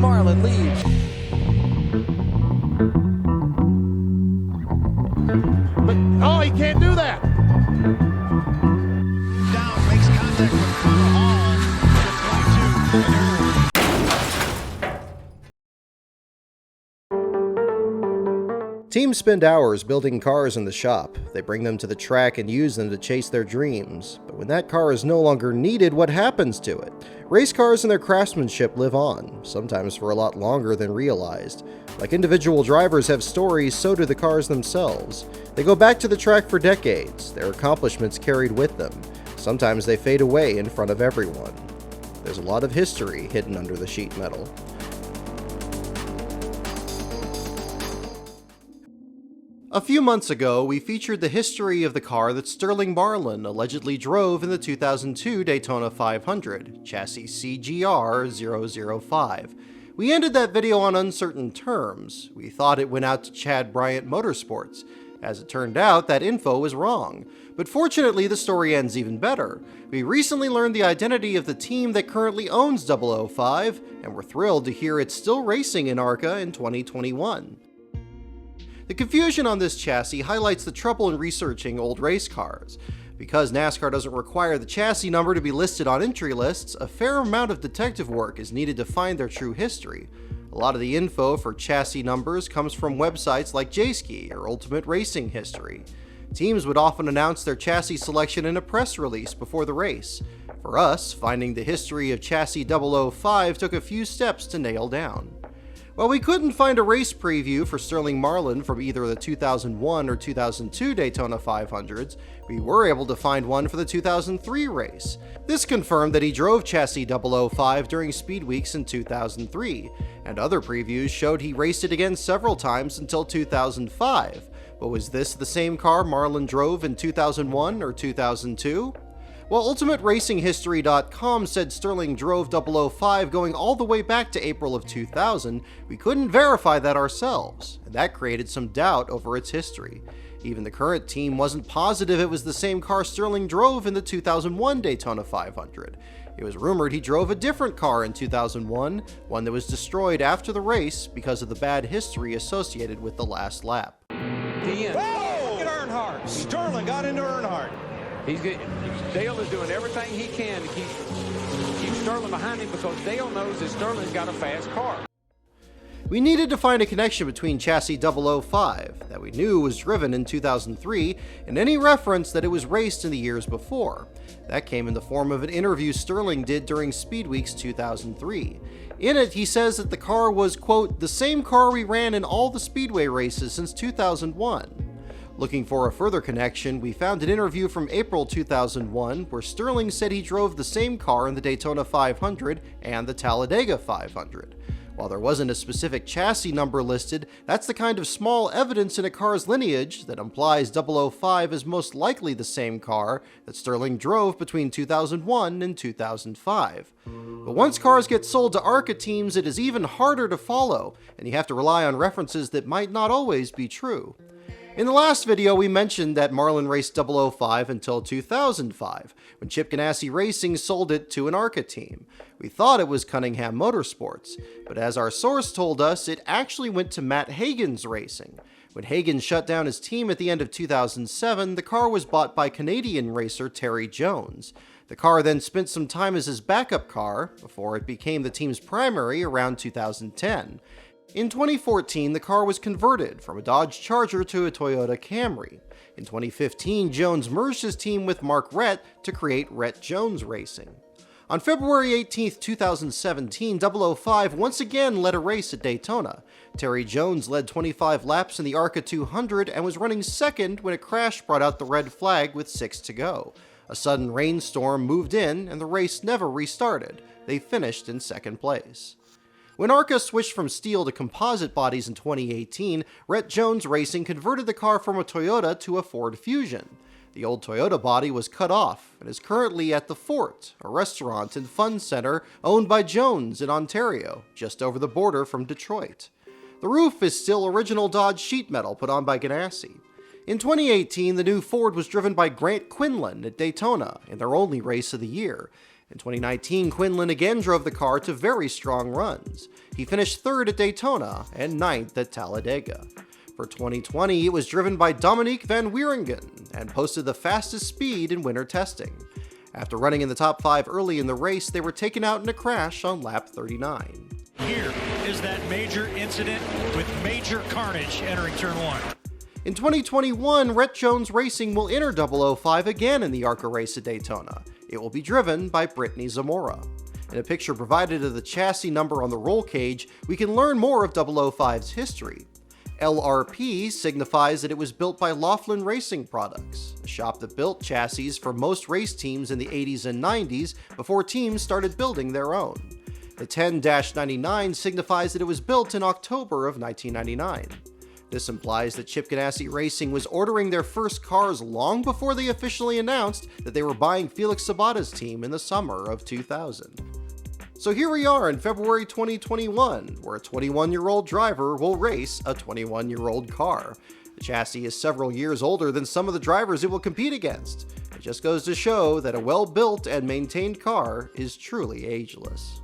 Marlin leads. But, oh, he can't do that. Down, makes contact with Connor Hall. The 22. Teams spend hours building cars in the shop. They bring them to the track and use them to chase their dreams. But when that car is no longer needed, what happens to it? Race cars and their craftsmanship live on, sometimes for a lot longer than realized. Like individual drivers have stories, so do the cars themselves. They go back to the track for decades, their accomplishments carried with them. Sometimes they fade away in front of everyone. There's a lot of history hidden under the sheet metal. A few months ago, we featured the history of the car that Sterling Marlin allegedly drove in the 2002 Daytona 500, chassis CGR005. We ended that video on uncertain terms. We thought it went out to Chad Bryant Motorsports. As it turned out, that info was wrong. But fortunately, the story ends even better. We recently learned the identity of the team that currently owns 005, and we're thrilled to hear it's still racing in Arca in 2021. The confusion on this chassis highlights the trouble in researching old race cars. Because NASCAR doesn't require the chassis number to be listed on entry lists, a fair amount of detective work is needed to find their true history. A lot of the info for chassis numbers comes from websites like JSki or Ultimate Racing History. Teams would often announce their chassis selection in a press release before the race. For us, finding the history of chassis 005 took a few steps to nail down. While we couldn't find a race preview for Sterling Marlin from either the 2001 or 2002 Daytona 500s, we were able to find one for the 2003 race. This confirmed that he drove chassis 005 during Speed Weeks in 2003, and other previews showed he raced it again several times until 2005. But was this the same car Marlin drove in 2001 or 2002? While UltimateRacingHistory.com said Sterling drove 005 going all the way back to April of 2000, we couldn't verify that ourselves, and that created some doubt over its history. Even the current team wasn't positive it was the same car Sterling drove in the 2001 Daytona 500. It was rumored he drove a different car in 2001, one that was destroyed after the race because of the bad history associated with the last lap. The end. Whoa! Look at Earnhardt. Sterling got into Earnhardt. Dale is doing everything he can to keep Sterling behind him because Dale knows that Sterling's got a fast car. We needed to find a connection between chassis 005, that we knew was driven in 2003, and any reference that it was raced in the years before. That came in the form of an interview Sterling did during Speed Weeks 2003. In it, he says that the car was, quote, the same car we ran in all the Speedway races since 2001. Looking for a further connection, we found an interview from April 2001 where Sterling said he drove the same car in the Daytona 500 and the Talladega 500. While there wasn't a specific chassis number listed, that's the kind of small evidence in a car's lineage that implies 005 is most likely the same car that Sterling drove between 2001 and 2005. But once cars get sold to Arca teams, it is even harder to follow, and you have to rely on references that might not always be true. In the last video, we mentioned that Marlin raced 005 until 2005, when Chip Ganassi Racing sold it to an Arca team. We thought it was Cunningham Motorsports, but as our source told us, it actually went to Matt Hagan's Racing. When Hagan shut down his team at the end of 2007, the car was bought by Canadian racer Rette Jones. The car then spent some time as his backup car, before it became the team's primary around 2010. In 2014, the car was converted from a Dodge Charger to a Toyota Camry. In 2015, Jones merged his team with Mark Rette to create Rette Jones Racing. On February 18, 2017, 005 once again led a race at Daytona. Rette Jones led 25 laps in the Arca 200 and was running second when a crash brought out the red flag with 6 to go. A sudden rainstorm moved in and the race never restarted. They finished in second place. When Arca switched from steel to composite bodies in 2018, Rette Jones Racing converted the car from a Toyota to a Ford Fusion. The old Toyota body was cut off and is currently at the Fort, a restaurant and fun center owned by Jones in Ontario, just over the border from Detroit. The roof is still original Dodge sheet metal put on by Ganassi. In 2018, the new Ford was driven by Grant Quinlan at Daytona in their only race of the year. In 2019, Quinlan again drove the car to very strong runs. He finished 3rd at Daytona and 9th at Talladega. For 2020, it was driven by Dominique van Wieringen and posted the fastest speed in winter testing. After running in the top 5 early in the race, they were taken out in a crash on lap 39. Here is that major incident with major carnage entering turn 1. In 2021, Rette Jones Racing will enter 005 again in the Arca race at Daytona. It will be driven by Brittany Zamora. In a picture provided of the chassis number on the roll cage, we can learn more of 005's history. LRP signifies that it was built by Laughlin Racing Products, a shop that built chassis for most race teams in the 80s and 90s before teams started building their own. The 10-99 signifies that it was built in October of 1999. This implies that Chip Ganassi Racing was ordering their first cars long before they officially announced that they were buying Felix Sabata's team in the summer of 2000. So here we are in February 2021, where a 21-year-old driver will race a 21-year-old car. The chassis is several years older than some of the drivers it will compete against. It just goes to show that a well-built and maintained car is truly ageless.